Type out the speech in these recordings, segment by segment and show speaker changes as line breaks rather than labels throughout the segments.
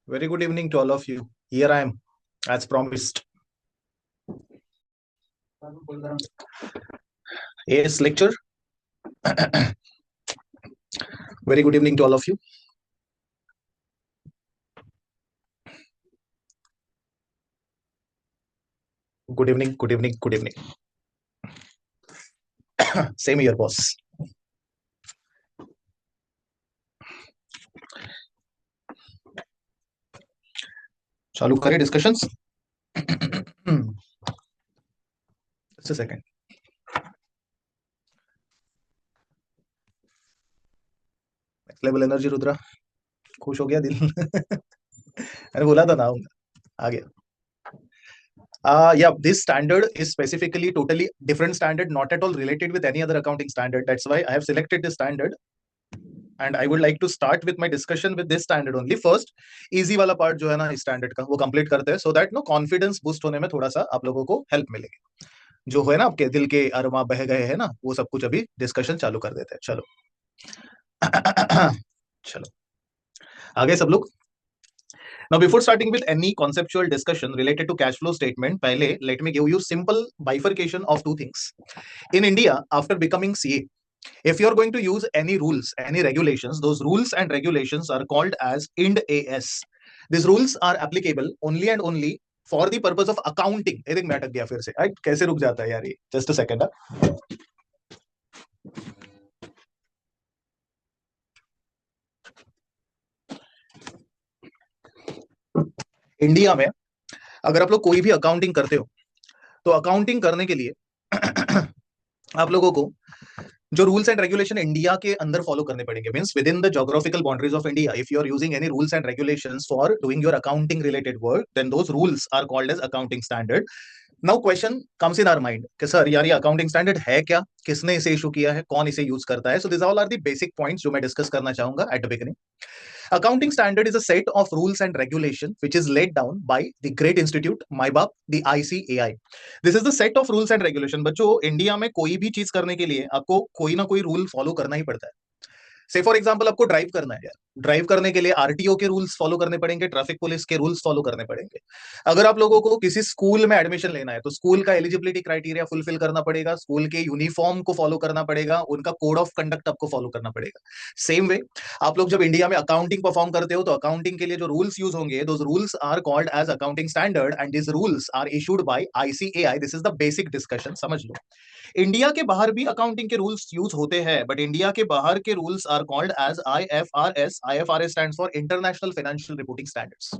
Very good evening to all of you. Here I am, as promised. Yes, lecture. Very good evening to all of you. Good evening, good evening, good evening. Same here, boss. चालू करें discussions. Just a second. Next level energy Rudra. खुश हो गया दिल. मैंने बोला था ना आ गया. Yeah, this standard is specifically totally different standard, not at all related with any other accounting standard. That's why I have selected this standard. And I would like to start with my discussion with this standard only. First, easy वाला part जो है ना इस standard का वो complete करते हैं, so that no confidence boost होने में थोड़ा सा आप लोगों को help मिलेगी. जो है ना आपके दिल के अरमा बह गए हैं ना, वो सब कुछ अभी डिस्कशन चालू कर देते हैं. चलो. चलो आगे सब लोग. Now, before starting with any conceptual discussion related to cash flow statement, पहले let me give you simple bifurcation of two things. In India, after becoming CA, if you're going to use any rules, any regulations, those rules and regulations are called as IND AS. These rules are applicable only and only for the purpose of accounting. I think मैं अटक गया फिर से. कैसे रुक जाता है यार ये? Just a second. इंडिया में अगर आप लोग कोई भी अकाउंटिंग करते हो तो अकाउंटिंग करने के लिए आप लोगों को जो रूल्स एंड रेगुलेशन इंडिया के अंदर फॉलो करने पड़ेंगे. Means within the geographical boundaries of India, if you are using any rules and regulations for doing your accounting related work, then those rules are called as accounting standard. Now question comes in our mind कि sir यार ये accounting standard है क्या, किसने इसे issue किया है, कौन इसे यूज करता है. So this all are the basic points जो मैं डिस्कस करना चाहूंगा at the beginning. Accounting standard is a set of rules and regulation which is laid down by the great institute MyBab, the ICAI. This is the set of rules and regulation. बच्चों India में कोई भी चीज करने के लिए आपको कोई ना कोई रूल फॉलो करना ही पड़ता है. से फॉर एग्जांपल आपको ड्राइव करना है यार, ड्राइव करने के लिए आरटीओ के रूल्स फॉलो करने पड़ेंगे, ट्रैफिक पुलिस के रूल्स फॉलो करने पड़ेंगे. अगर आप लोगों को किसी स्कूल में एडमिशन लेना है तो स्कूल का एलिजिबिलिटी क्राइटेरिया फुलफिल करना पड़ेगा, स्कूल के यूनिफॉर्म को फॉलो करना पड़ेगा, उनका कोड ऑफ कंडक्ट आपको फॉलो करना पड़ेगा. सेम वे आप लोग जब इंडिया में अकाउंटिंग परफॉर्म करते हो तो अकाउंटिंग के लिए जो रूल्स यूज होंगे, those rules are called as accounting standard and this rules are issued by ICAI. This is the basic discussion, समझ लो. इंडिया के बाहर भी अकाउंटिंग के रूल्स यूज होते हैं, बट इंडिया के बाहर के rules are called as IFRS. IFRS stands for international financial reporting standards.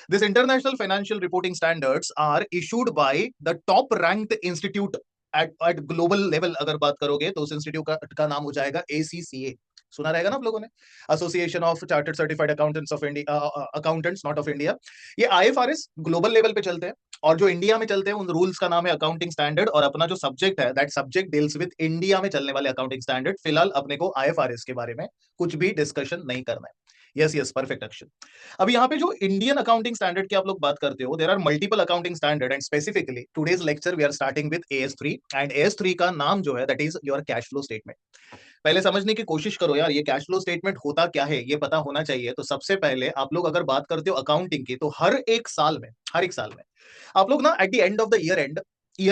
This international financial reporting standards are issued by the top ranked institute at global level. अगर बात करोगे तो उस इंस्टीट्यूट का नाम हो जाएगा ACCA. सुना रहेगा ना आप लोगों ने, association of chartered certified accountants of India, accountants not of India. ये आईएफआरएस ग्लोबल लेवल पे चलते हैं और जो इंडिया में चलते हैं उन रूल्स का नाम है अकाउंटिंग स्टैंडर्ड. और अपना जो सब्जेक्ट है that subject deals with India में चलने वाले अकाउंटिंग स्टैंडर्ड. फिलहाल अपने को आईएफआरएस के बारे में कुछ भी डिस्कशन नहीं करना है. यस यस, परफेक्ट अक्षर. अब यहाँ पे जो इंडियन अकाउंटिंग स्टैंडर्ड की आप लोग बात करते हो, there are multiple accounting standard and specifically today's lecture we are starting with AS3 and AS3 का नाम जो है that is your cash flow statement. पहले समझने की कोशिश करो यार, ये कैश फ्लो स्टेटमेंट होता क्या है ये पता होना चाहिए. तो सबसे पहले आप लोग अगर बात करते हो अकाउंटिंग की, तो हर एक साल में आप लोग ना eight the end of the year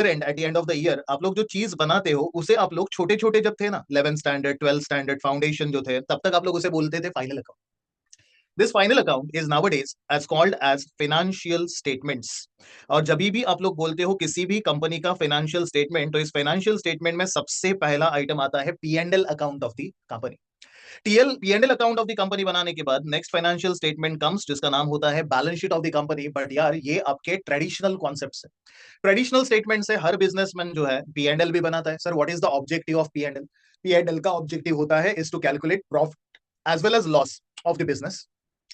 and eight the end of the year आप लोग जो चीज बनाते हो उसे आप लोग छोटे छोटे जब थे ना 11th standard 12th standard foundation जो थे, तब तक आप लोग उसे बोलते थे final account. This final account is nowadays as called as financial statements. और जब भी आप लोग बोलते हो किसी भी कंपनी का फाइनेंशियल स्टेटमेंट, तो इस फाइनेंशियल स्टेटमेंट में सबसे पहला आइटम आता है P&L account of the company. P&L account of the company बनाने के बाद नेक्स्ट फाइनेंशियल स्टेटमेंट कम्स जिसका नाम होता है balance sheet of the company. But यार ये आपके ट्रेडिशनल कॉन्सेप्ट्स है. ट्रेडिशनल स्टेटमेंट से हर बिजनेसमैन जो है P&L भी बनाता है. Sir what is the objective of P&L? P&L का ऑब्जेक्टिव होता है is to calculate profit as well as loss of the business.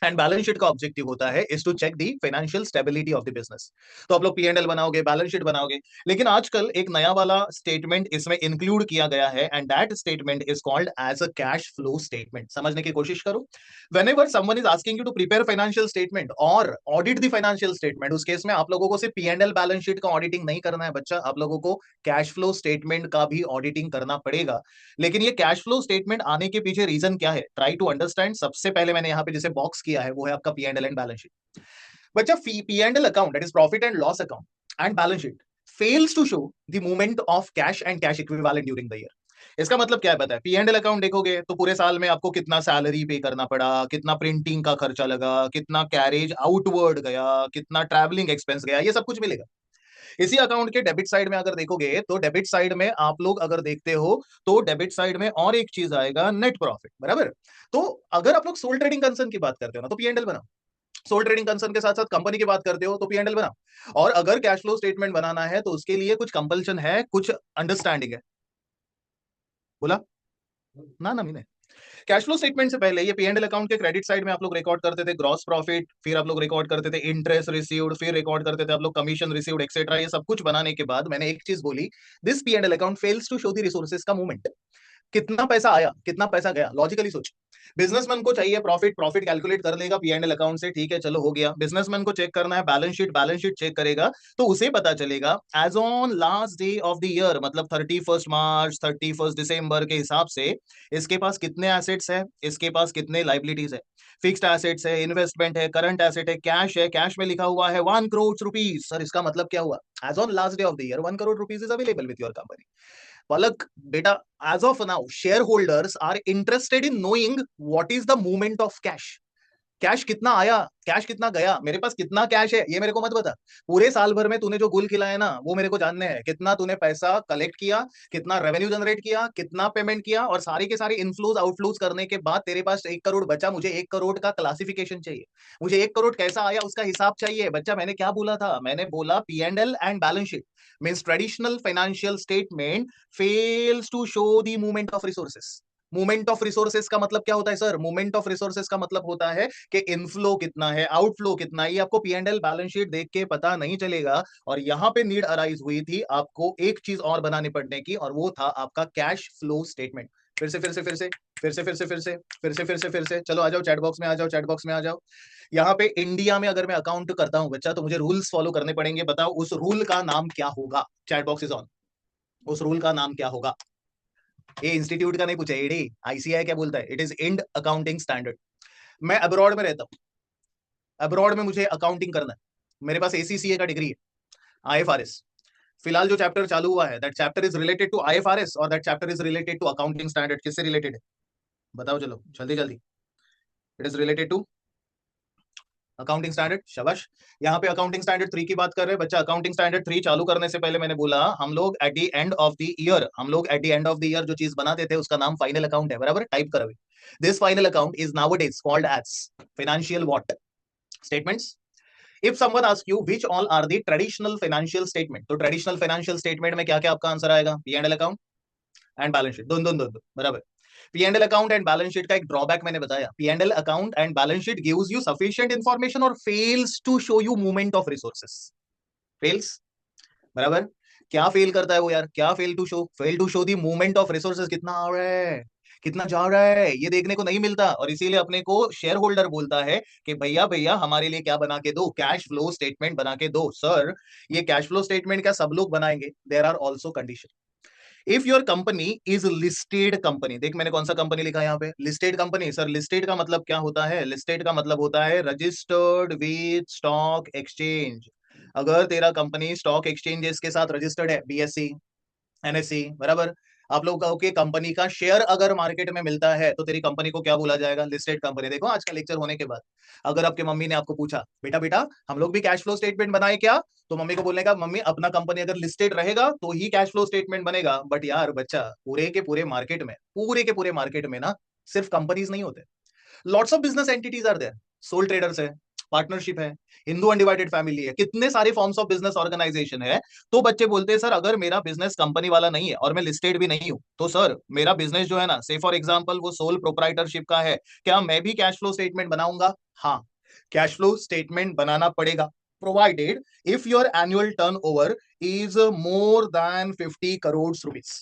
And balance sheet का ऑब्जेक्टिव होता है is to check the financial stability of the business. तो आप लोग P&L बनाओगे, बैलेंस शीट बनाओगे, लेकिन आजकल एक नया वाला स्टेटमेंट इसमें इंक्लूड किया गया है and that statement is called as a cash flow statement. समझने की कोशिश करो. whenever someone is asking you to prepare financial statement or audit the financial statement, उस केस में आप लोगों को सिर्फ P&L बैलेंस शीट का ऑडिटिंग नहीं करना है बच्चा, आप लोगों को कैश फ्लो स्टेटमेंट का भी ऑडिटिंग करना पड़ेगा. लेकिन ये कैश फ्लो स्टेटमेंट आने के पीछे रीजन क्या है, ट्राई टू अंडरस्टैंड. सबसे पहले मैंने यहाँ पे जैसे बॉक्स किया है वो है आपका P&L and balance sheet. But जब P&L account, that is profit and loss account and balance sheet, fails to show the movement of cash and cash equivalent during the year, इसका मतलब क्या है बताए? P&L अकाउंट देखोगे तो पूरे साल में आपको कितना सैलरी पे करना पड़ा, कितना प्रिंटिंग का खर्चा लगा, कितना कैरेज आउटवर्ड गया, कितना ट्रैवलिंग एक्सपेंस गया, ये सब कुछ मिलेगा। इसी अकाउंट के डेबिट साइड में अगर देखोगे तो डेबिट साइड में आप लोग अगर देखते हो तो डेबिट साइड में और एक चीज आएगा, नेट प्रॉफिट, बराबर। तो अगर आप लोग सोल ट्रेडिंग कंसर्न की बात करते हो ना तो P&L बनाओ, सोल ट्रेडिंग कंसर्न के साथ साथ कंपनी की बात करते हो तो P&L बनाओ, और अगर कैश फ्लो स्टेटमेंट बनाना है तो उसके लिए कुछ कंपल्शन है, कुछ अंडरस्टैंडिंग है। बोला ना ना मैंने, कैश फ्लो स्टेटमेंट से पहले ये P&L अकाउंट के क्रेडिट साइड में आप लोग रिकॉर्ड करते थे ग्रॉस प्रॉफिट, फिर आप लोग रिकॉर्ड करते थे इंटरेस्ट रिसीव्ड, फिर रिकॉर्ड करते थे आप लोग कमीशन रिसीव्ड एक्सेट्रा। ये सब कुछ बनाने के बाद मैंने एक चीज बोली, this P&L account fails to show the resources का मूवमेंट, कितना पैसा आया कितना पैसा गया। लॉजिकली सोच, बिजनेसमैन को चाहिए प्रॉफिट, प्रॉफिट कैलकुलेट कर लेगा P&L अकाउंट से, ठीक है चलो हो गया। बिजनेसमैन को चेक करना है balance sheet, balance sheet check करेगा तो उसे पता चलेगा as on last day of the year, मतलब 31 मार्च 31 दिसंबर के हिसाब से इसके पास कितने एसेट्स है, इसके पास कितने लाइबिलिटीज है, फिक्स्ड एसेट्स है, इन्वेस्टमेंट है, करंट एसेट है, कैश में लिखा हुआ है 1 करोड़ रुपीज। सर इसका मतलब क्या हुआ? As on last day of the year 1 crore rupees is available with your company. Palak, beta, as of now, shareholders are interested in knowing what is the movement of cash. Cash कितना आया, cash कितना गया, मेरे पास कितना cash है ये मेरे को मत बता। पूरे साल भर में तूने जो गुल खिलाया ना वो मेरे को जानने हैं, कितना तूने पैसा कलेक्ट किया, कितना रेवेन्यू जनरेट किया, कितना पेमेंट किया, और सारी के सारी इनफ्लोज आउटफ्लोज करने के बाद तेरे पास 1 करोड़ बचा। मुझे 1 करोड़ का क्लासिफिकेशन चाहिए, मुझे 1 करोड़ कैसा आया उसका हिसाब चाहिए। बच्चा मैंने क्या बोला था? मैंने बोला P&L and balance sheet means traditional financial statement fails to show the movement of resources. Movement of resources का मतलब क्या होता है सर? मूवमेंट ऑफ रिसोर्सेस का मतलब होता है कि इनफ्लो कितना है, आउटफ्लो कितना है, ये आपको P&L बैलेंस शीट देख के पता नहीं चलेगा। और यहां पे नीड अराइज हुई थी आपको एक चीज और बनाने पड़ने की, और वो था आपका कैश फ्लो स्टेटमेंट। फिर से फिर से फिर से फिर से फिर से फिर से फिर से फिर से फिर से चलो आ जाओ चैट बॉक्स में, आ जाओ चैट बॉक्स में आ जाओ। यहाँ पे इंडिया में अगर मैं अकाउंट करता हूँ बच्चा तो मुझे रूल्स फॉलो करने पड़ेंगे, बताओ उस रूल का नाम क्या होगा? Chat box is on. उस रूल का नाम क्या होगा? ये इंस्टीट्यूट का नहीं पूछा, एडी ICAI क्या बोलता है? It is Ind accounting standard. मैं अब्रॉड में रहता हूँ, अब्रॉड में मुझे अकाउंटिंग करना है, मेरे पास ACCA का डिग्री है, IFRS। फिलहाल जो चैप्टर चालू हुआ है that chapter is related to IFRS और that chapter is related to accounting standard. किससे रिलेटेड है बताओ? चलो जल्दी जल्दी। It is related to accounting standard. शाबाश। यहाँ पे अकाउंटिंग स्टैंडर्ड 3 की बात कर रहे हैं बच्चा। अकाउंटिंग स्टैंडर्ड 3 चालू करने से पहले मैंने बोला हम लोग eight the end of the year, हम लोग eight the end of the year जो चीज बनाते थे उसका नाम फाइनल अकाउंट है, बराबर? टाइप करो। This final account is nowadays called as financial what statements. If someone ask you which all are the traditional financial statement, तो ट्रेडिशनल फाइनेंशियल स्टेटमेंट में क्या क्या आपका आंसर आएगा? P&L account and balance sheet, दोनों दोनों दोनों, बराबर। P&L account and balance sheet का एक ड्रॉबैक मैंने बताया, P&L account and balance sheet gives you sufficient information और fails to show you movement of resources. Fails, बराबर। क्या फेल करता है वो यार? क्या fail to show? Fail to show the movement of resources, कितना आ रहा है कितना जा रहा है, ये देखने को नहीं मिलता। और इसीलिए अपने को शेयर होल्डर बोलता है कि भैया भैया हमारे लिए क्या बना के दो? कैश फ्लो स्टेटमेंट बना के दो। सर ये कैश फ्लो स्टेटमेंट क्या सब लोग बनाएंगे? There are also condition. If your company is listed company, देख मैंने कौन सा कंपनी लिखा है यहाँ पे? Listed company. सर लिस्टेड का मतलब क्या होता है? लिस्टेड का मतलब होता है रजिस्टर्ड विथ स्टॉक एक्सचेंज। अगर तेरा कंपनी स्टॉक एक्सचेंजेस के साथ रजिस्टर्ड है, BSE NSE, बराबर, आप लोगों के कंपनी का शेयर अगर मार्केट में मिलता है तो तेरी कंपनी को क्या बोला जाएगा? Listed company. देखो आज का लेक्चर होने के बाद अगर आपके मम्मी ने आपको पूछा बेटा बेटा हम लोग भी कैश फ्लो स्टेटमेंट बनाए क्या, तो मम्मी को बोलने का मम्मी अपना कंपनी अगर लिस्टेड रहेगा तो ही कैश फ्लो स्टेटमेंट बनेगा। बट यार बच्चा पूरे के पूरे मार्केट में, पूरे के पूरे मार्केट में ना सिर्फ कंपनीज नहीं होते, lots of business entities are there. Sole traders है, पार्टनरशिप है, हिंदू अनडिवाइडेड फैमिली है, कितने सारे फॉर्म्स ऑफ बिजनेस ऑर्गेनाइजेशन है। तो बच्चे बोलते हैं सर अगर मेरा बिजनेस कंपनी वाला नहीं है और मैं लिस्टेड भी नहीं हूं तो सर मेरा बिजनेस जो है ना, से फॉर एग्जांपल वो सोल प्रोप्राइटरशिप का है, क्या मैं भी कैश फ्लो स्टेटमेंट बनाऊंगा? हाँ, कैश फ्लो स्टेटमेंट बनाना पड़ेगा provided if your annual turnover is more than 50 crore rupees.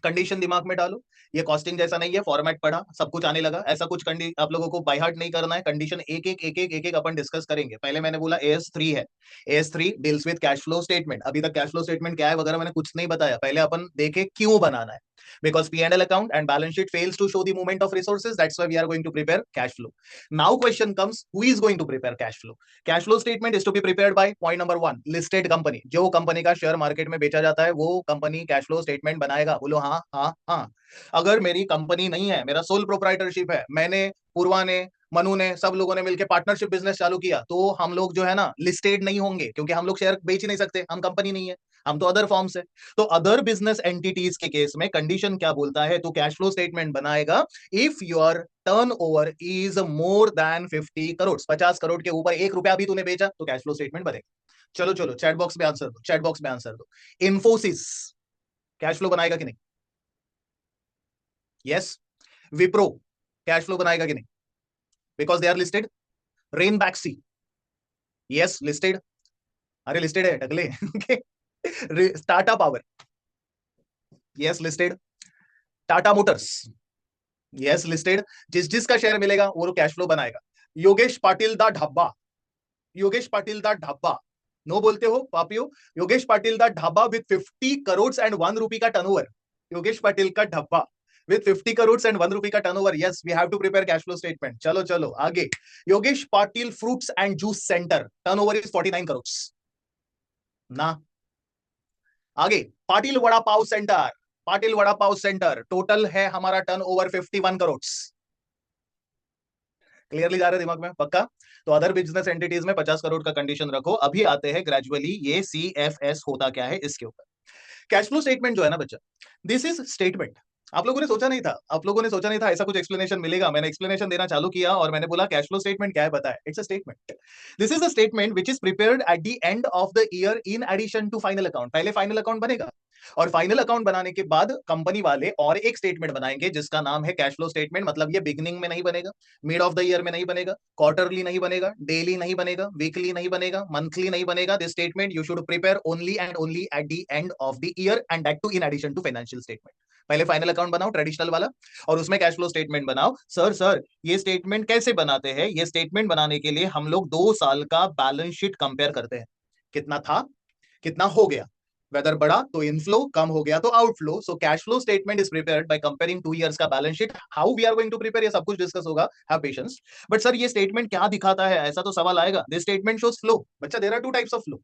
Condition दिमाग में डालो, ये कॉस्टिंग जैसा नहीं है, फॉर्मेट पढ़ा सब कुछ आने लगा, ऐसा कुछ आप लोगों को बाय हार्ट नहीं करना है। कंडीशन एक एक एक एक एक एक अपन डिस्कस करेंगे। पहले मैंने बोला AS3 है, AS3 deals with cash flow statement. अभी तक कैश फ्लो स्टेटमेंट क्या है वगैरह मैंने कुछ नहीं बताया, पहले अपन देखे क्यों बनाना है। because P&L account and balance sheet fails to show the movement of resources. That's why we are going to prepare cash flow. Now question comes, who is going to prepare cash flow? Cash flow statement is to be prepared by point number 1, listed company. जो company का share market में बेचा जाता है वो company cash flow statement बनाएगा. बोलो हाँ हाँ हाँ. अगर मेरी कंपनी नहीं है, मेरा सोल प्रोप्राइटरशिप है, मैंने, पूर्वा ने, मनु ने, सब लोगों ने मिलकर पार्टनरशिप बिजनेस चालू किया, तो हम लोग जो है ना लिस्टेड नहीं होंगे, क्योंकि हम लोग शेयर बेच ही नहीं सकते, हम कंपनी नहीं है, हम तो अदर फॉर्म से. तो अदर बिजनेस एंटिटीज के केस में कंडीशन क्या बोलता है, तो कैश फ्लो स्टेटमेंट बनाएगा if your turnover is more than 50 crore. 50 crore के ऊपर 1 रुपया भी तूने बेचा तो कैश फ्लो स्टेटमेंट बनेगा. चलो चलो चैट बॉक्स में आंसर दो, चैट बॉक्स में आंसर दो. इन्फोसिस कैश फ्लो बनाएगा कि नहीं? यस. विप्रो कैश फ्लो बनाएगा कि नहीं? Because they are listed. Ranbaxy yes listed. अरे लिस्टेड है टकले. Tata Power yes listed. Tata Motors yes listed. जिस जिसका शेयर मिलेगा वो कैश फ्लो बनाएगा. योगेश पाटिल दा ढाबा, योगेश पाटिल दा ढाबा, नो बोलते हो पापियो. Yogesh Patil Da Dhaba with 50 crore and 1 rupee का टर्नओवर. योगेश पाटिल का dhaba with 50 crore and 1 rupee का turnover. Yes we have to prepare cash flow statement. चलो चलो आगे. Yogesh Patil fruits and juice centre, turnover is 49 crore ना. आगे Patil vada pav centre, Patil vada pav centre total है हमारा टर्नओवर 51 करोड़. क्लियरली जा रहे दिमाग में पक्का? तो अदर बिजनेस एंटिटीज में 50 करोड़ का कंडीशन रखो. अभी आते हैं ग्रेजुअली ये CFS होता क्या है इसके ऊपर. कैश फ्लो स्टेटमेंट जो है ना बच्चा, दिस इज स्टेटमेंट. आप लोगों ने सोचा नहीं था, आप लोगों ने सोचा नहीं था ऐसा कुछ एक्सप्लेनेशन मिलेगा. मैंने एक्सप्लेनेशन देना चालू किया और मैंने बोला कैश फ्लो स्टेटमेंट क्या है बताए. It's a statement. This is a statement which is prepared at the end of the year in addition to final account. पहले फाइनल अकाउंट बनेगा और फाइनल अकाउंट बनाने के बाद कंपनी वाले और एक स्टेटमेंट बनाएंगे जिसका नाम है कैश फ्लो स्टेटमेंट. मतलब ये बिगिनिंग में नहीं बनेगा, मिड ऑफ द ईयर में नहीं बनेगा, क्वार्टरली नहीं बनेगा, डेली नहीं बनेगा, वीकली नहीं बनेगा, मंथली नहीं बनेगा. This statement you should prepare only and only at the end of the year and that too in addition to financial statement. पहले फाइनल अकाउंट बनाओ ट्रेडिशनल वाला और उसमें कैश फ्लो स्टेटमेंट बनाओ. सर ये स्टेटमेंट कैसे बनाते हैं? ये स्टेटमेंट बनाने के लिए हम लोग 2 साल का बैलेंस शीट कंपेयर करते हैं. कितना था, कितना हो गया, वेदर बढ़ा तो इनफ्लो, कम हो गया तो outflow. So cash flow statement is prepared by comparing 2 years का balance sheet. How we are going to prepare ये सब कुछ डिस्कस होगा, हैव पेशेंस. बट सर ये स्टेटमेंट क्या दिखाता है, ऐसा तो सवाल आएगा. This statement shows flow. बच्चा there are 2 types of flow.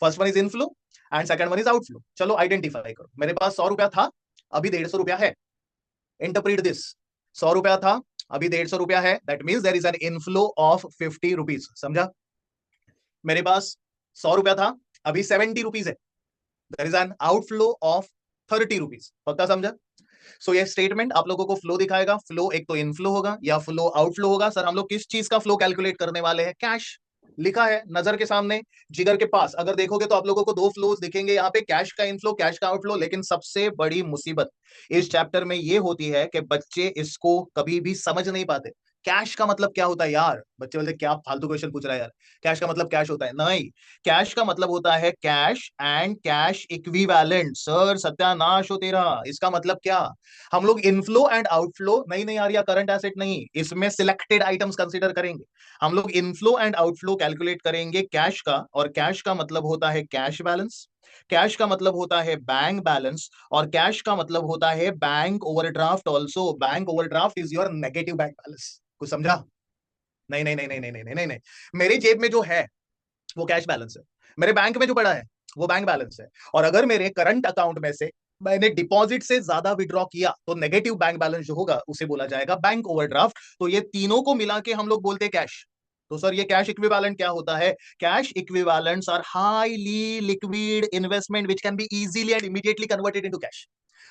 First one is inflow and second one is outflow. चलो आइडेंटिफाई करो. मेरे पास 100 रुपया था, अभी 150 रुपया है. Interpret this. 100 रुपया था, अभी 150 रुपया है. That means there is an inflow of 50 rupees. समझा? मेरे पास 100 रुपया था, अभी 70 रुपीज है. There is an outflow of 30 rupees. पक्का समझा? सो ये स्टेटमेंट आप लोगों को फ्लो दिखाएगा. फ्लो एक तो इनफ्लो होगा या फ्लो आउटफ्लो होगा. सर हम लोग किस चीज का फ्लो कैलकुलेट करने वाले हैं? कैश. लिखा है नजर के सामने, जिगर के पास. अगर देखोगे तो आप लोगों को 2 फ्लोज दिखेंगे यहाँ पे, कैश का इनफ्लो, कैश का आउटफ्लो. लेकिन सबसे बड़ी मुसीबत इस चैप्टर में ये होती है कि बच्चे इसको कभी भी समझ नहीं पाते. कैश का मतलब क्या होता है यार? बच्चे बोलते क्या फालतू क्वेश्चन पूछ रहा है यार, कैश का मतलब कैश होता है? नहीं, कैश का मतलब होता है cash and cash equivalent. Sir सत्यानाश हो तेरा. इसका मतलब क्या? हम लोग इनफ्लो एंड आउटफ्लो नहीं नहीं यार, या करंट एसेट नहीं, इसमें सिलेक्टेड आइटम्स कंसीडर करेंगे. हम लोग इनफ्लो एंड आउटफ्लो कैलकुलेट करेंगे कैश का, और कैश का मतलब होता है कैश बैलेंस, कैश का मतलब होता है बैंक बैलेंस, और कैश का मतलब होता है bank overdraft also. Bank overdraft is your negative bank balance. कुछ समझा? नहीं नहीं नहीं नहीं नहीं नहीं नहीं नहीं. मेरी जेब में जो है वो कैश बैलेंस है, मेरे बैंक में जो पड़ा है वो बैंक बैलेंस है. और अगर मेरे करंट अकाउंट में से मैंने डिपॉजिट से ज्यादा विड्रॉ किया तो नेगेटिव बैंक बैलेंस जो होगा उसे बोला जाएगा बैंक ओवरड्राफ्ट. तो ये तीनों को मिला के हम लोग बोलते हैं कैश. तो सर ये कैश इक्विवेलेंट क्या होता है? Cash equivalents are highly liquid investment which can be easily and immediately converted into cash.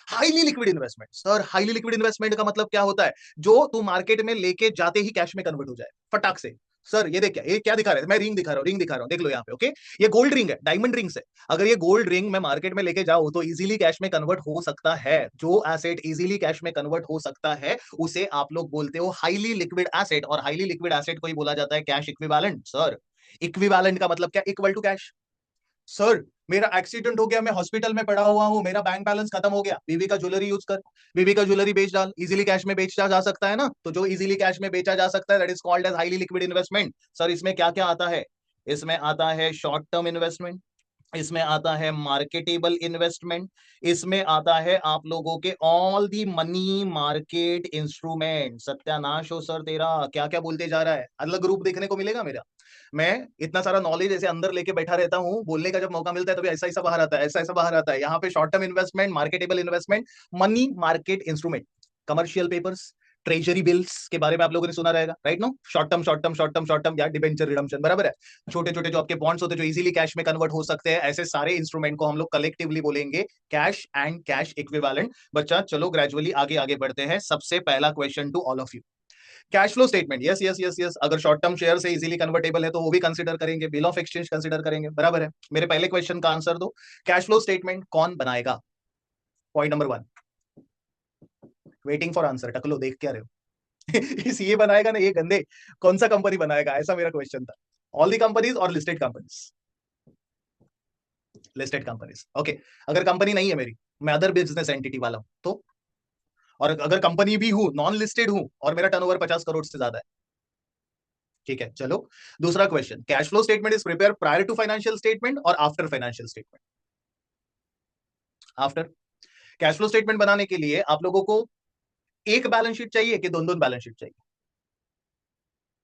Highly liquid investment. Sir highly liquid investment का मतलब क्या होता है? जो तू मार्केट में लेके जाते ही कैश में कन्वर्ट हो जाए फटाक से. सर ये देख, क्या ये क्या दिखा रहे थे? मैं रिंग दिखा रहा हूँ, रिंग दिखा रहा हूँ, देख लो यहाँ पे. ओके, ये गोल्ड रिंग है, डायमंड रिंग से. अगर ये गोल्ड रिंग मैं मार्केट में लेके जाऊं तो इजीली कैश में कन्वर्ट हो सकता है. जो एसेट इजीली कैश में कन्वर्ट हो सकता है उसे आप लोग बोलते हो हाईली लिक्विड एसेट, और हाईली लिक्विड एसेट को ही बोला जाता है कैश इक्विवेलेंट. सर इक्विवेलेंट का मतलब क्या? Equal to cash. सर मेरा एक्सीडेंट हो गया, मैं हॉस्पिटल में पड़ा हुआ हूं, मेरा बैंक बैलेंस खत्म हो गया, बीवी का ज्वेलरी यूज कर, बीवी का ज्वेलरी बेच डाल. इजीली कैश में बेचा जा सकता है ना. तो जो इजीली कैश में बेचा जा सकता है that is called as highly liquid investment. Sir इसमें क्या क्या आता है? इसमें आता है शॉर्ट टर्म इन्वेस्टमेंट, इसमें आता है मार्केटेबल इन्वेस्टमेंट, इसमें आता है आप लोगों के all the money market instrument. सत्यानाश हो सर तेरा, क्या क्या बोलते जा रहा है, अलग रूप देखने को मिलेगा मेरा। मैं इतना सारा नॉलेज ऐसे अंदर लेके बैठा रहता हूँ, बोलने का जब मौका मिलता है तभी ऐसा ऐसा बाहर आता है, ऐसा ऐसा बाहर आता है। यहाँ पे short term investment, marketable investment, money market instrument, commercial papers, treasury bills के बारे में आप लोगों ने सुना रहेगा, right no, short term short term short term short term या डिबेंचर रिडम्पशन, बराबर है। छोटे छोटे जो आपके बॉन्ड्स होते हैं जो इजीली कैश में कन्वर्ट हो सकते हैं, ऐसे सारे इंस्ट्रूमेंट को हम लोग कलेक्टिवली बोलेंगे कैश एंड कैश इक्विवेलेंट। बच्चा चलो ग्रेजुअली आगे आगे बढ़ते हैं। सबसे पहला question to all of you, cash flow statement, yes yes yes yes, अगर शॉर्ट टर्म शेयर से इजीली कन्वर्टेबल है तो वो भी कंसीडर करेंगे, बिल ऑफ एक्सचेंज कंसीडर करेंगे, बराबर है। मेरे पहले क्वेश्चन का आंसर दो, कैश फ्लो स्टेटमेंट कौन बनाएगा? Point number 1, waiting for answer, टकलो देख क्या रहे हो? इस ये बनाएगा ना ये गंदे, कौन सा कंपनी बनाएगा, ऐसा मेरा क्वेश्चन था। ऑल दी कंपनीज और listed companies? Listed companies, okay. अगर कंपनी नहीं है मेरी, मैं अदर बिजनेस एंटिटी वाला हूं तो, और अगर कंपनी भी हूं, नॉन लिस्टेड हूं और मेरा टर्नओवर 50 करोड़ से ज्यादा है, ठीक है। चलो दूसरा question, cash flow statement is prepare prior to financial statement और after financial statement? After. Cash flow statement बनाने के लिए आप लोगों को एक बैलेंस शीट चाहिए कि दोनों दोनों बैलेंस शीट चाहिए?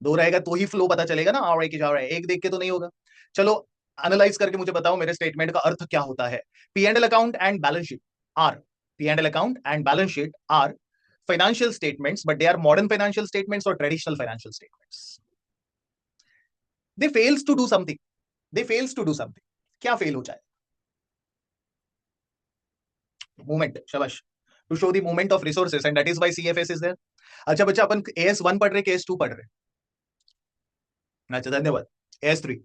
दो रहेगा तो ही फ्लो पता चलेगा ना, आ रहा है कि जा रहा है, एक देख के तो नहीं होगा। चलो एनालाइज करके मुझे बताओ मेरे स्टेटमेंट का अर्थ क्या होता है। P and L account and balance sheet are, P and L account and balance sheet are financial statements, but they are modern financial statements और traditional financial statements. They fails to do something, they fails to do something. क्या fail हो जाए? Movement, शाबाश, to show the movement of resources and that is why CFS is there. अच्छा बच्चा, अपन as 1 पढ़ रहे, KS 2 पढ़ रहे? अच्छा धन्यवाद। एस थ्री,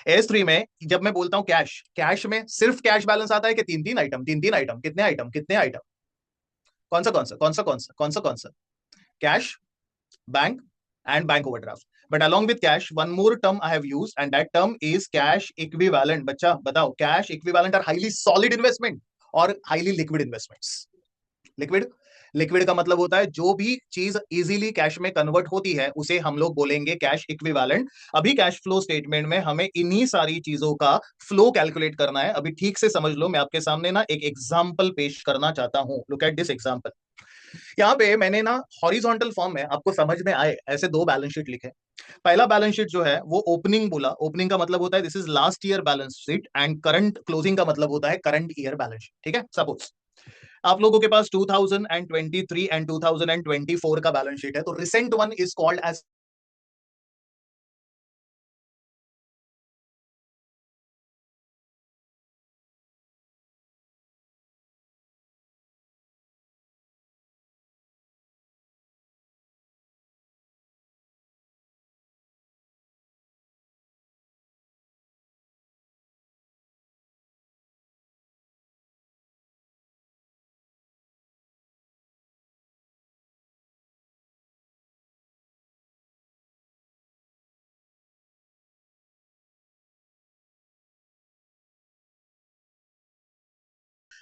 एस थ्री में जब मैं बोलता हूं कैश, कैश में सिर्फ कैश बैलेंस आता है कि तीन तीन आइटम, तीन तीन आइटम, कितने आइटम, कितने आइटम, कौन सा कौन सा कौन सा कौन सा कौन सा कौन सा? Cash, bank and bank overdraft. But along with cash one more term I have used and that term is cash equivalent। बच्चा बताओ, cash equivalent are highly solid investment और highly liquid investments. Liquid, liquid का मतलब होता है जो भी चीज इजीली कैश में कन्वर्ट होती है उसे हम लोग बोलेंगे कैश इक्विवेलेंट। अभी कैश फ्लो स्टेटमेंट में हमें इन्हीं सारी चीजों का फ्लो कैलकुलेट करना है। अभी ठीक से समझ लो, मैं आपके सामने ना एक एग्जांपल पेश करना चाहता हूं। Look at this example. यहाँ पे मैंने ना हॉरिजॉन्टल फॉर्म में आपको समझ में आए ऐसे दो बैलेंस शीट लिखे। पहला बैलेंस शीट जो है वो ओपनिंग बोला, ओपनिंग का मतलब होता है this is last year balance sheet, and current closing का मतलब होता है करंट ईयर बैलेंस शीट, ठीक है। सपोज आप लोगों के पास 2023 एंड 2024 का बैलेंस शीट है, तो recent one is called as,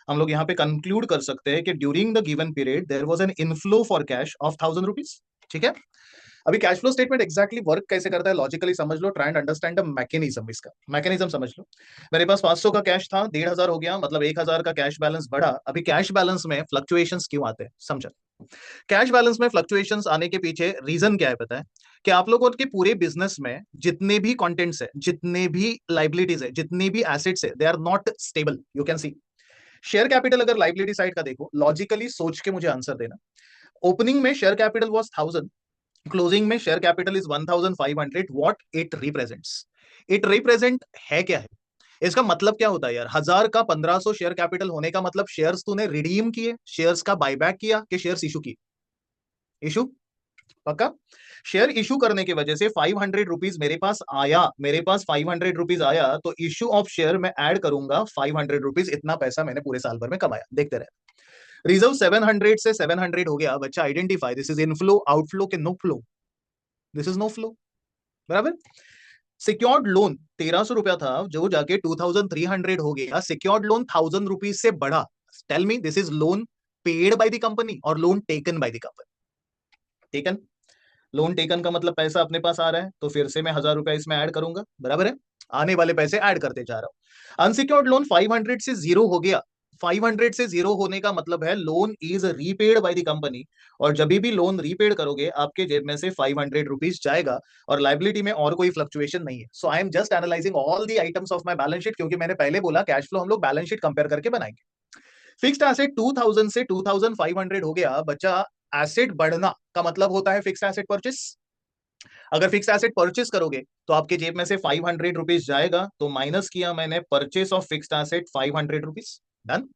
हम लोग यहाँ पे कंक्लूड कर सकते हैं कि during the given period there was an inflow for cash of 1000 rupees, ठीक है। अभी cash flow statement exactly work कैसे करता है, लॉजिकली समझ लो, try and understand the mechanism, इसका मैकेनिज्म समझ लो। मेरे पास 500 का कैश था, 1500 हो गया, मतलब 1000 का कैश बैलेंस बढ़ा। अभी कैश बैलेंस में फ्लक्चुएशंस क्यों आते हैं, समझो। कैश बैलेंस में फ्लक्चुएशंस आने के पीछे रीजन क्या है पता है? कि आप लोगों के पूरे बिजनेस में जितने भी कंटेंट्स है, जितने भी लाइबिलिटीज है, जितने भी एसेट्स है, they are not stable. You can see share capital, अगर लाइबिलिटी साइड का देखो, लॉजिकली सोच के मुझे आंसर देना। ओपनिंग में शेयर कैपिटल वाज 1000, क्लोजिंग में share capital is 1500। What it represents? It represent है क्या है? इसका मतलब क्या होता है यार? 1000 का 1500 शेयर कैपिटल होने का मतलब शेयर्स तूने रिडीम किए, शेयर्स का बायबैक किया कि शेयर्स इशू किए? इशू, पक्का। शेयर इशू करने की वजह से 500 रुपीज मेरे पास आया, मेरे पास 500 रुपीज आया, तो इशू ऑफ शेयर में ऐड करूंगा 500 रुपीज, इतना पैसा मैंने पूरे साल भर में कमाया। देखते रहे। रिजर्व 700 से 700 हो गया। बच्चा identify, this is inflow, outflow के no flow? This is no flow, बराबर। सिक्योर्ड लोन 1300 रुपया था, जो जाके 2300 हो गया। सिक्योर्ड लोन 1000 रुपीज से बढ़ा। Tell me, this is loan paid by the company और loan taken by the company? Taken, loan taken का मतलब पैसा अपने पास आ रहा है, तो फिर से मैं 1000 रुपया इसमें ऐड करूंगा, बराबर है। आने वाले पैसे ऐड करते जा रहा हूं। अनसिक्योर्ड लोन 500 से जीरो हो गया। 500 से जीरो होने का मतलब है loan is repaid bye the company, और जब भी लोन रीपेड करोगे आपके जेब में से 500 रुपीज जाएगा, और लाइबिलिटी में और कोई फ्लक्चुएशन नहीं है। So I am just analysing all the items of my balance sheet, क्योंकि मैंने पहले बोला कैश फ्लो हम लोग बैलेंस शीट कंपेयर करके बनाएंगे। फिक्स्ड एसेट 2000 से 2500 हो गया बच्चा। एसेट बढ़ना का मतलब होता है फिक्स्ड एसेट परचेस। अगर फिक्स एसेट परचेस करोगे तो आपके जेब में से 500 रुपीज जाएगा, तो माइनस किया मैंने purchase of fixed asset 500 rupees. Done.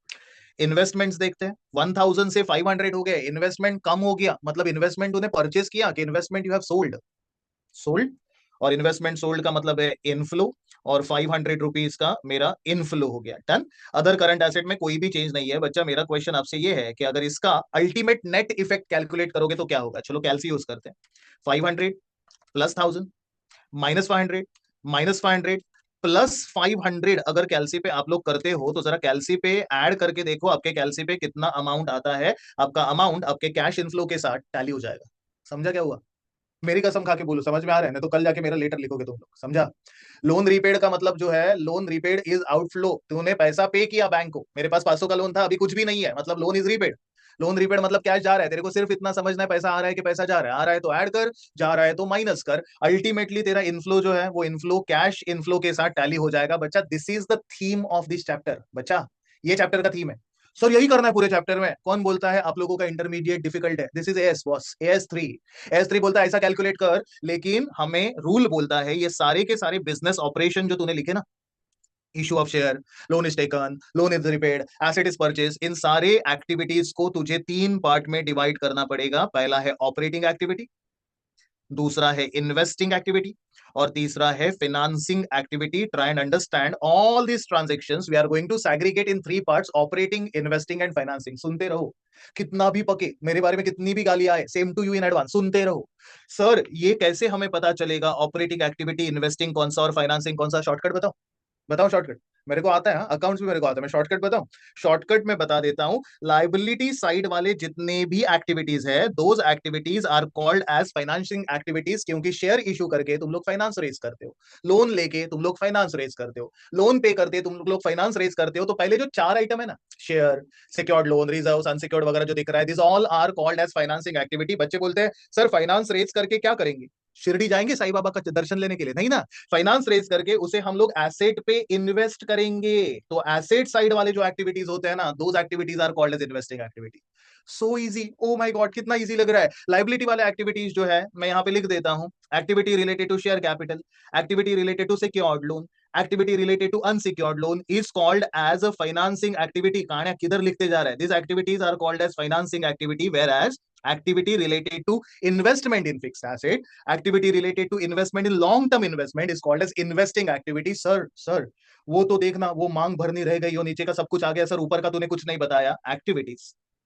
Investments देखते हैं। 1000 से 500 हो गए, इन्वेस्टमेंट कम हो गया, मतलब इन्वेस्टमेंट उन्हें परचेस किया कि investment you have sold. Sold. और इन्वेस्टमेंट सोल्ड का मतलब है इनफ्लो, और 500 रुपीज का मेरा इनफ्लो हो गया। डन। अदर करंट एसेट में कोई भी चेंज नहीं है बच्चा। मेरा क्वेश्चन आपसे ये है कि अगर इसका अल्टीमेट नेट इफेक्ट कैलकुलेट करोगे तो क्या होगा। चलो कैलसी यूज करते हैं। 500 प्लस 1000 माइनस 500 माइनस 500 प्लस 500, अगर कैलसी पे आप लोग करते हो तो जरा कैलसी पे ऐड करके देखो आपके कैलसी पे कितना अमाउंट आता है। आपका अमाउंट आपके कैश इनफ्लो के साथ टैली हो जाएगा। समझा क्या हुआ। मेरी कसम खा के बोलो समझ में आ रहा है ना, तो कल जाके मेरा लेटर लिखोगे तुम लोग। समझा। लोन रीपेड का मतलब जो है, लोन रीपेड इज आउटफ्लो। तूने पैसा पे किया बैंक को, मेरे पास 500 का लोन था, अभी कुछ भी नहीं है, मतलब loan is repaid. Loan repaid मतलब कैश जा रहा है, तेरे को सिर्फ इतना समझना है पैसा आ रहा है कि पैसा जा रहा है। आ रहा है तो ऐड कर, जा रहा है तो माइनस कर। अल्टीमेटली तेरा इनफ्लो जो है वो इनफ्लो कैश इनफ्लो के साथ टैली हो जाएगा बच्चा। This is the theme of this chapter बच्चा। ये चैप्टर का थीम है। सर यही करना है पूरे चैप्टर में। कौन बोलता है आप लोगों का इंटरमीडिएट डिफिकल्ट है। This is S boss, S 3। S 3 बोलता है ऐसा कैलकुलेट कर, लेकिन हमें रूल बोलता है ये सारे के सारे बिजनेस ऑपरेशन जो तूने लिखे ना, issue of share, loan is taken, loan is repaid, asset is purchase, इन सारे एक्टिविटीज को तुझे तीन पार्ट में डिवाइड करना पड़ेगा। पहला है ऑपरेटिंग एक्टिविटी, दूसरा है इन्वेस्टिंग एक्टिविटी, और तीसरा है financing activity. Try and understand all this transactions we are going to segregate in three parts, operating, investing and financing. सुनते रहो। कितना भी पके मेरे बारे में, कितनी भी गाली आए, same to you in advance, सुनते रहो। सर ये कैसे हमें पता चलेगा ऑपरेटिंग एक्टिविटी, इन्वेस्टिंग कौन सा और फाइनेंसिंग कौन सा। शॉर्टकट बताओ। बताओ शॉर्टकट। मेरे को आता है, अकाउंट्स भी मेरे को आता है। मैं शॉर्टकट बताऊं। शॉर्टकट में बता देता हूं। लाइबिलिटी साइड वाले जितने भी एक्टिविटीज है, those activities are called as financing activities, क्योंकि शेयर इशू करके तुम लोग फाइनेंस रेज करते हो, लोन लेके तुम लोग फाइनेंस रेज करते हो, लोन पे करते तुम लोग फाइनेंस रेज करते हो। तो पहले जो चार आइटम है ना, share, secured loan, reserve, unsecured वगैरह जो दिख रहा है, this all are called as financing activity. बच्चे बोलते हैं सर फाइनेंस रेज करके क्या करेंगे, शिरडी जाएंगे साईं बाबा का दर्शन लेने के लिए, नहीं ना। फाइनेंस रेज करके उसे हम लोग एसेट पे इन्वेस्ट करेंगे। तो एसेट साइड वाले जो एक्टिविटीज होते हैं ना, those activities are called as investing activity. So easy, oh my god कितना इजी लग रहा है। लाइबिलिटी वाले एक्टिविटीज जो है मैं यहाँ पे लिख देता हूँ। Activity related to share capital, activity related to secured loan, activity related to unsecured loan is called as a financing activity. कहां किधर लिखते जा रहा है। This activities are called as financing activity, whereas activity related to investment in fixed asset, activity related to investment in long term investment is called as investing activity। Sir वो तो देखना, वो मांग भरनी रह गई, और नीचे का सब कुछ आ गया सर, ऊपर का तूने कुछ नहीं बताया। Activities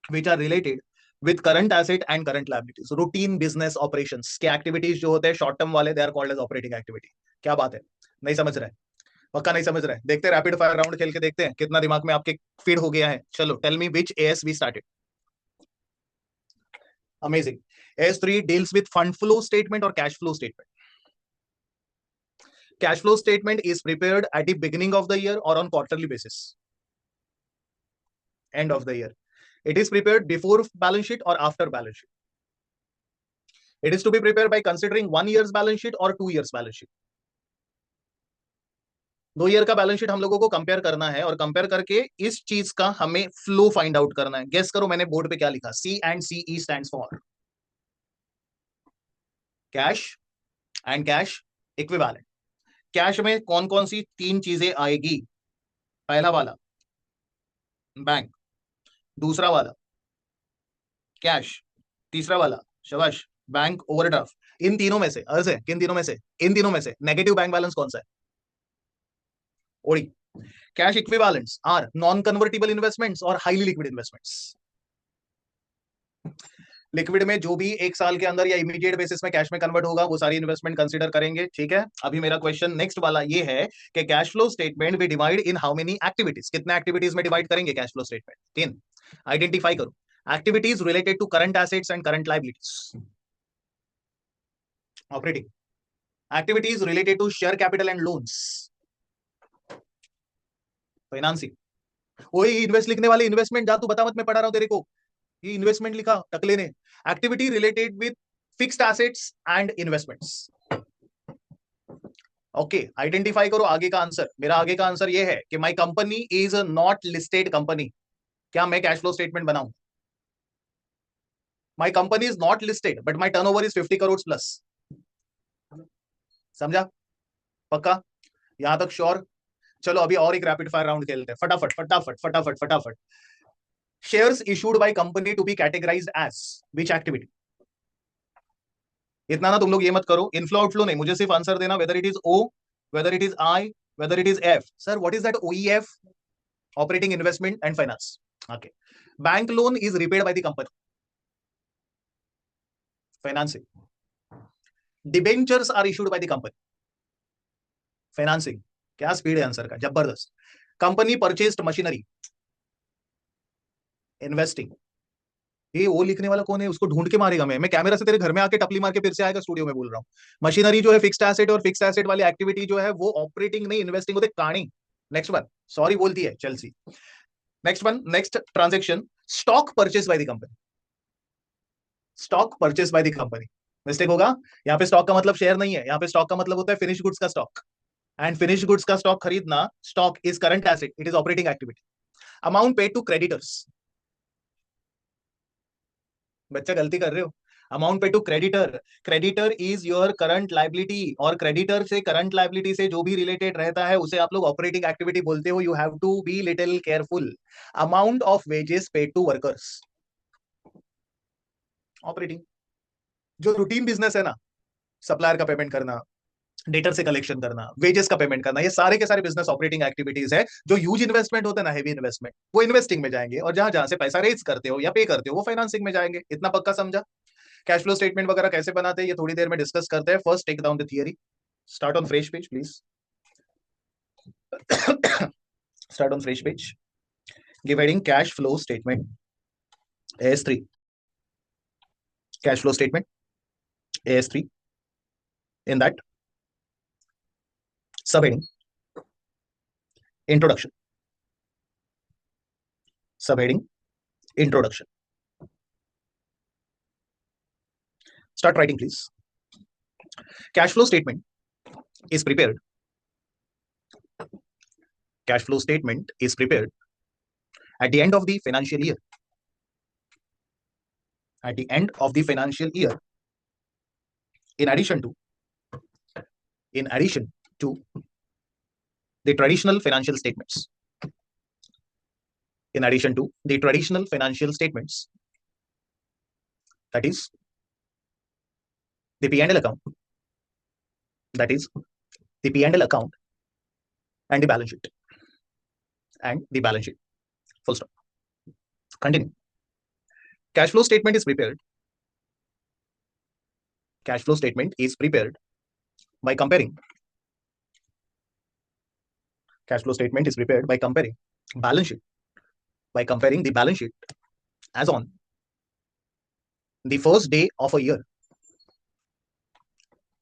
which are related with current asset and current liabilities, routine business operations के एक्टिविटीज जो होते हैं शॉर्ट टर्म वाले, they are called as operating activity. क्या बात है, नहीं समझ रहे। पक्का नहीं समझ रहे। देखते हैं रैपिड फायर राउंड खेल के, देखते हैं कितना दिमाग में आपके फीड हो गया है। चलो tell me which AS we started. Amazing. S3 deals with fund flow statement or cash flow statement. Cash flow statement is prepared at the beginning of the year or on quarterly basis. End of the year. It is prepared before balance sheet or after balance sheet. It is to be prepared by considering 1 year's balance sheet or 2 years balance sheet. 2 year का balance sheet हम लोगों को compare करना है, और compare करके इस चीज का हमें फ्लो फाइंड आउट करना है। गेस करो मैंने बोर्ड पे क्या लिखा। C and CE stands for cash and cash equivalent. Cash में कौन कौन सी तीन चीजें आएगी। पहला वाला बैंक, दूसरा वाला कैश, तीसरा वाला शबाश बैंक ओवरड्राफ्ट। इन तीनों में से अर्ज है, किन तीनों में से, इन तीनों में से नेगेटिव बैंक बैलेंस कौन सा है। OD. Cash equivalents are non convertible investments और हाईली लिक्विड इन्वेस्टमेंट्स। लिक्विड में जो भी एक साल के अंदर या इमीडिएट बेसिस में कैश में कन्वर्ट होगा वो सारी इन्वेस्टमेंट कंसीडर करेंगे। ठीक है। अभी मेरा क्वेश्चन नेक्स्ट वाला ये है कि cash flow statement we divide in how many activities. कितने एक्टिविटीज में डिवाइड करेंगे कैश फ्लो स्टेटमेंट। तीन। आइडेंटिफाई करो। Activities related to current assets and current liabilities, operating. Activities related to share capital and loans, financing. वही invest लिखने वाले investment, जा तू बता मत, मैं पढ़ा रहा हूं तेरे को। ये इन्वेस्टमेंट लिखा टकले ने। Activity related with fixed assets and investments. Okay, identify करो आगे का आंसर। मेरा आगे का आंसर ये है कि my company is not listed company. क्या मैं कैश फ्लो स्टेटमेंट बनाऊं? My company is not listed but my turnover is 50 crore plus. समझा? पक्का? यहां तक श्योर? चलो अभी और एक रैपिड फायर राउंड खेलते हैं, फटाफट फटाफट फटाफट फटाफट। Shares issued by company to be categorized as which activity? इतना ना तुम लोग ये मत करो, इनफ्लो आउटफ्लो नहीं, मुझे सिर्फ आंसर देना, whether it is O, whether it is I, whether it is F. Sir what is that OEF? Operating investment and finance. Okay. Bank loan is repaid by the company, financing. Debentures are issued by the company, financing. क्या speed है answer का, जबरदस्त। Company purchased machinery, investing. ये वो लिखने वाला कौन है, उसको ढूंढ के मारेगा। मैं कैमरा से तेरे घर में आके टपली मार के फिर से आएगा स्टूडियो में, बोल रहा हूँ। मशीनरी जो है फिक्स्ड एसेट, और फिक्स्ड एसेट वाली एक्टिविटी जो है वो ऑपरेटिंग नहीं इन्वेस्टिंग होते, कहानी। नेक्स्ट वन, सॉरी बोलती है Chelsea. Next one, next transaction, stock purchase bye the company. Stock purchase bye the company, mistake होगा। यहाँ पे स्टॉक का मतलब शेयर नहीं है, यहाँ पे स्टॉक का मतलब होता है फिनिश गुड्स का स्टॉक। एंड फिनिश गुड्स का स्टॉक खरीदना, stock is current asset, it is operating activity. Amount paid to creditors, बच्चा गलती कर रहे हो। Amount pay to creditor, creditor is your current liability, और क्रेडिटर से, करंट लाइबिलिटी से जो भी रिलेटेड रहता है उसे आप लोग ऑपरेटिंग एक्टिविटी बोलते हो। You have to be little careful. Amount of wages paid to workers, operating. जो रूटीन बिजनेस है ना, सप्लायर का पेमेंट करना, डेटर से कलेक्शन करना, वेजेस का पेमेंट करना, ये सारे के सारे बिजनेस ऑपरेटिंग एक्टिविटीज है। जो ह्यूज इन्वेस्टमेंट होता है ना, हेवी इन्वेस्टमेंट, वो इन्वेस्टिंग में जाएंगे, और जहां जहां से पैसा रेज करते हो या पे करते हो वो फाइनेंसिंग में जाएंगे। इतना पक्का समझा? कैश फ्लो स्टेटमेंट वगैरह कैसे बनाते हैं ये थोड़ी देर में डिस्कस करते हैं। First take down the theory. Start on fresh page please. Start on fresh page. Give heading cash flow statement, AS3। Cash flow statement, AS3। In that, sub heading introduction, sub heading introduction. Start writing please. Cash flow statement is prepared, cash flow statement is prepared at the end of the financial year, at the end of the financial year, in addition to, in addition to the traditional financial statements, in addition to the traditional financial statements, that is the P&L account, that is the P&L account and the balance sheet, and the balance sheet, full stop. Continue. Cash flow statement is prepared, cash flow statement is prepared by comparing, cash flow statement is prepared by comparing balance sheet, by comparing the balance sheet as on the first day of a year,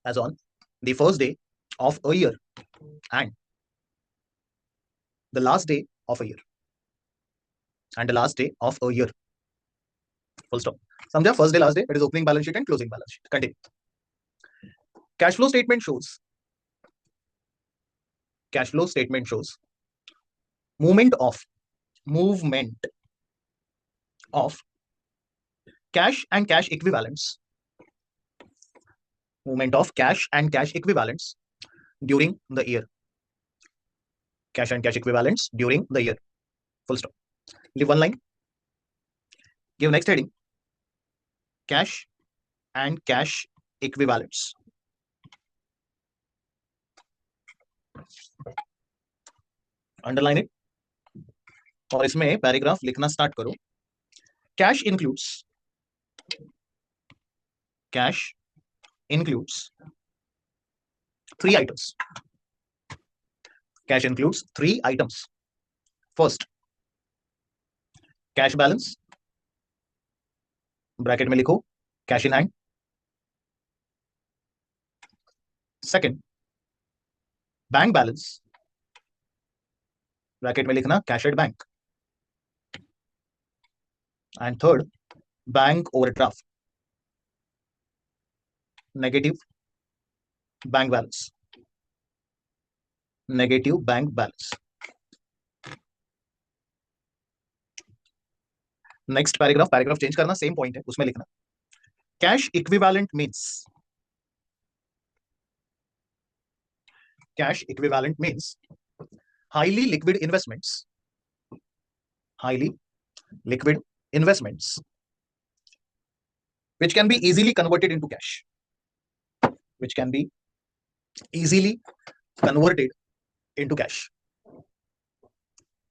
as on the first day of a year, and the last day of a year, and the last day of a year, full stop. समझा? First day last day, it is opening balance sheet and closing balance sheet. Continue. Cash flow statement shows, cash flow statement shows movement of cash and cash equivalents, movement of cash and cash equivalents during the year, cash and cash equivalents during the year, full stop. Leave one line, give next heading, cash and cash equivalents. Underline it, और इसमें paragraph लिखना start करो। Cash includes, cash includes three items, cash includes three items. First, cash balance, bracket में लिखो cash in hand. Second, bank balance, bracket में लिखना cash at bank, and third bank overdraft, negative bank balance, negative bank balance. Next paragraph, paragraph change करना, same point है, उसमें लिखना cash equivalent means, cash equivalent means highly liquid investments, highly liquid investments which can be easily converted into cash, which can be easily converted into cash,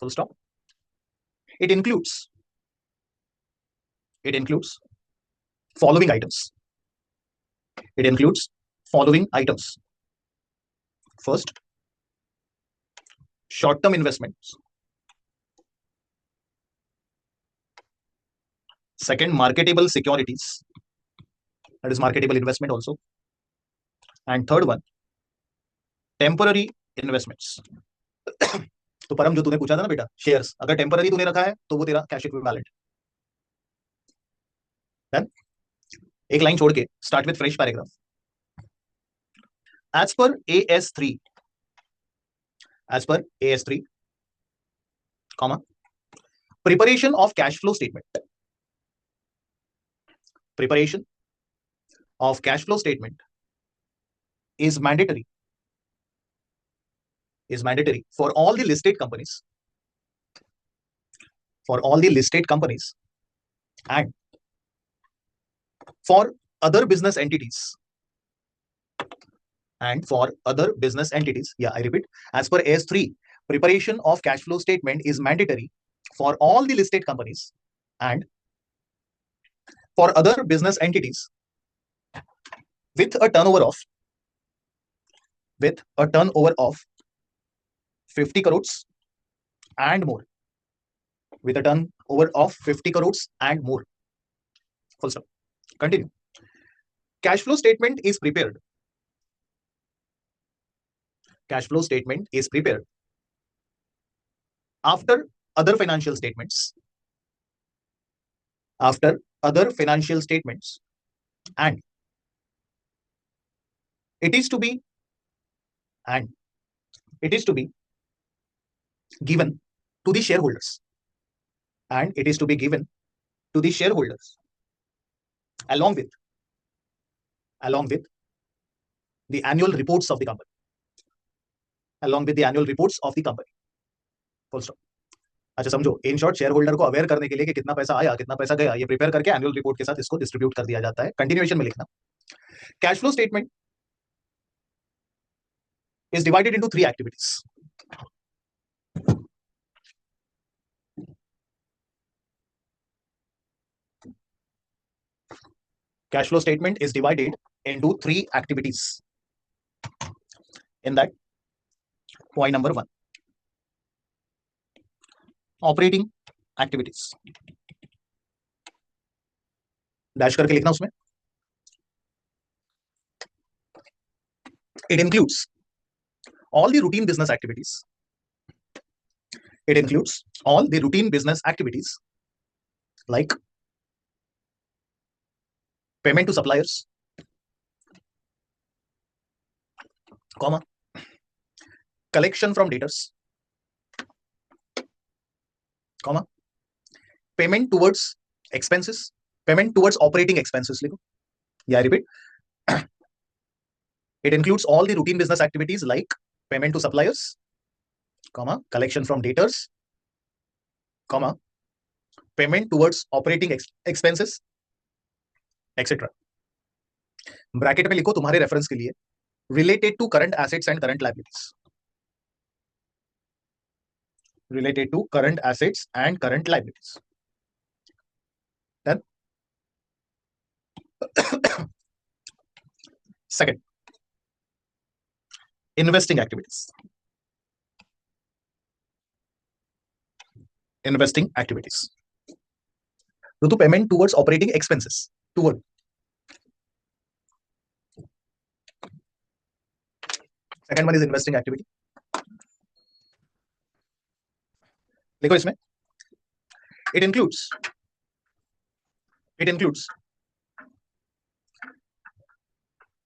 full stop. It includes following items, it includes following items. First, short term investments. Second, marketable securities, that is marketable investment also. And third one, temporary investments. तो परम, जो तूने पूछा था ना बेटा, shares अगर temporary तूने रखा है तो वो तेरा कैश इक्विवेलेंट। देन एक लाइन छोड़ के start with fresh paragraph. As per AS3, as per AS3, comma, preparation of cash flow statement, preparation of cash flow statement is mandatory, for all the listed companies, for all the listed companies and for other business entities, and for other business entities. Yeah, I repeat, as per AS3, preparation of cash flow statement is mandatory for all the listed companies and for other business entities with a turnover of 50 crores and more, with a turnover of 50 crores and more, full stop. Continue. Cash flow statement is prepared, cash flow statement is prepared after other financial statements, after other financial statements, and it is to be given to the shareholders, and it is to be given to the shareholders along with the annual reports of the company, along with the annual reports of the company, full stop. अच्छा समझो, in short share holder को aware करने के लिए कि कितना पैसा आया कितना पैसा गया, ये प्रिपेयर करके एनुअल रिपोर्ट के साथ इसको डिस्ट्रीब्यूट कर दिया जाता है। कंटिन्यूएशन में लिखना, cash flow statement is divided into 3 activities. Cash flow statement is divided into 3 activities. In that, point number 1, operating activities. Dash करके लिखना उसमें। It includes all the routine business activities. It includes all the routine business activities like payment to suppliers, comma, collection from debtors, comma, payment towards expenses, payment towards operating expenses. Yeah, I repeat. It includes all the routine business activities like payment to suppliers, comma, collection from debtors, comma, payment towards operating expenses, etc. Bracket में लिखो तुम्हारे reference के लिए, related to current assets and current liabilities, related to current assets and current liabilities. Then second, investing activities. Investing activities. तो payment towards operating expenses, toward. Second one is investing activity. देखो इसमें it includes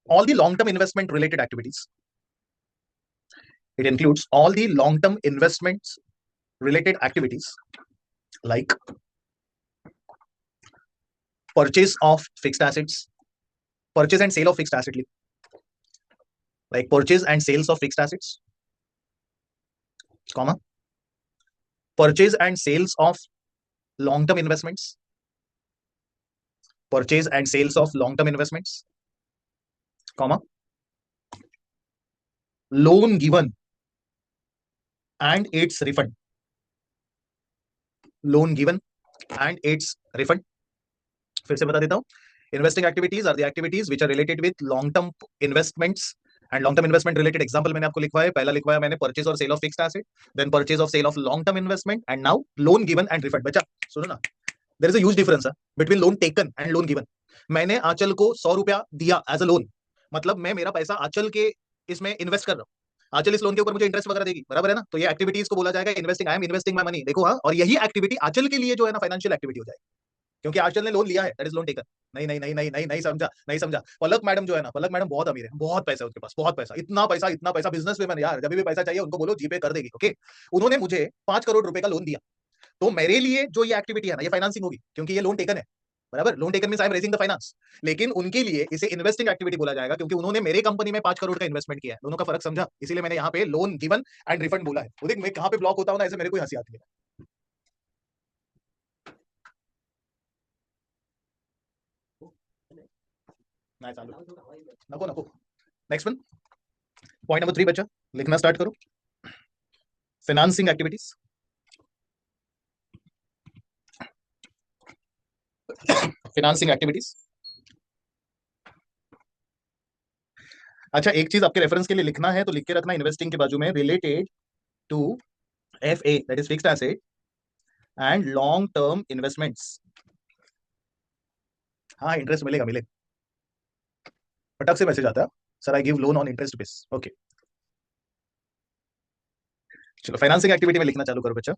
all the long term investment related activities. It includes all the long term investments related activities like purchase of fixed assets, purchase and sale of fixed assets, like purchase and sales of fixed assets, comma, purchase and sales of long term investments, purchase and sales of long term investments, comma, loan given and its refund, loan given and its refund. फिर से बता देता हूं, investing activities are the activities which are related with long term investments and long term investment related example मैंने आपको लिखवाया, पहला लिखवाया मैंने परचेज और sale of fixed asset, then purchase of sale of long term investment and now loan given and refund. बच्चा सुनो ना, there is a huge difference between loan taken and loan given. मैंने आंचल को 100 रुपया दिया एज अ लोन, मतलब मैं मेरा पैसा आंचल के इसमें इन्वेस्ट कर रहा हूं, आंचल इस लोन के ऊपर मुझे इंटरेस्ट वगैरह देगी, बराबर है ना. तो ये एक्टिविटीज को बोला जाएगा investing. I am investing my money. देखो हाँ, और यही एक्टिविटी आंचल के लिए जो है ना फाइनेंशियल एक्टिविटी हो जाएगी, क्योंकि आंचल ने लोन लिया है, दैट इज लोन टेकन. नहीं नहीं नहीं नहीं नहीं नहीं समझा, नहीं समझा. पलक मैडम जो है ना, पलक मैडम बहुत अमीर है, बहुत पैसा है उनके पास, बहुत पैसा, इतना पैसा बिजनेस में यार, जब भी पैसा चाहिए उनको बोलो जीपे कर देगी. ओके, उन्होंने मुझे 5 करोड़ रुपए का लोन दिया, तो मेरे लिए जो ये एक्टिविटी है ना, ये फाइनेंसिंग होगी, क्योंकि ये लोन टेकन है, बराबर. Loan taken means I am raising the finance. लेकिन उनके लिए इसे इन्वेस्टिंग एक्टिविटी बोला जाएगा, क्योंकि उन्होंने मेरे कंपनी में 5 करोड़ का इन्वेस्टमेंट किया है. दोनों का फर्क समझा, इसीलिए मैंने यहाँ पे लोन गिवन एंड रिफंड बोला है. वो देख मैं कहाँ पे ब्लॉक होता हूँ ना, ऐसे मेरे को हंसी आती है. नको नको. नेक्स्ट वन, पॉइंट नंबर 3 बच्चा, लिखना स्टार्ट करो. Financing activities, financing activities. अच्छा, एक चीज आपके रेफरेंस के लिए लिखना है तो लिख के रखना इन्वेस्टिंग के बाजू में, related to FA that is fixed asset and long term investments. हाँ, इंटरेस्ट मिलेगा, मिलेगा. फटक से मैसेज आता है, sir I give loan on interest base. Okay, चलो फाइनेंसिंग एक्टिविटी में लिखना चालू करो बच्चा.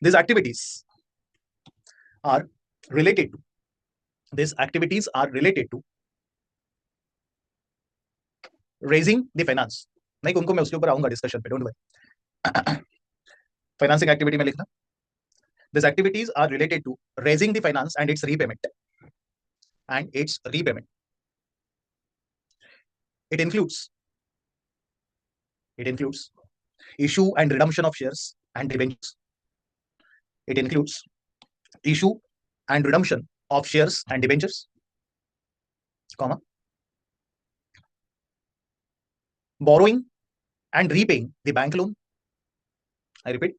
This activities are related to, this activities are related to raising the finance. नहीं, उनको मैं उसके ऊपर आऊंगा डिस्कशन पे, डोंट वरी. फाइनेंसिंग एक्टिविटी में लिखना, this activities are related to raising the finance and its repayment, and its repayment. It includes, it includes issue and redemption of shares and debentures. It includes issue and redemption of shares and debentures, comma, borrowing and repaying the bank loan. I repeat,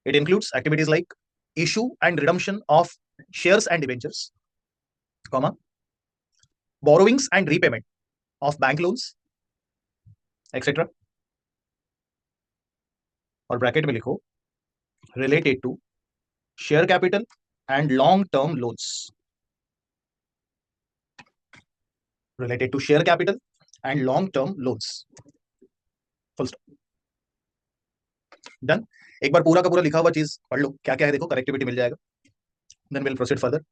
it includes activities like issue and redemption of shares and debentures, comma, borrowings and repayment of bank loans, etc. और bracket में लिखो related to share capital and long term loans, related to share capital and long term loans, full stop. Done. एक बार पूरा का पूरा लिखा हुआ चीज पढ़ लो, क्या क्या है देखो, करेक्टिविटी मिल जाएगा. Then will proceed further.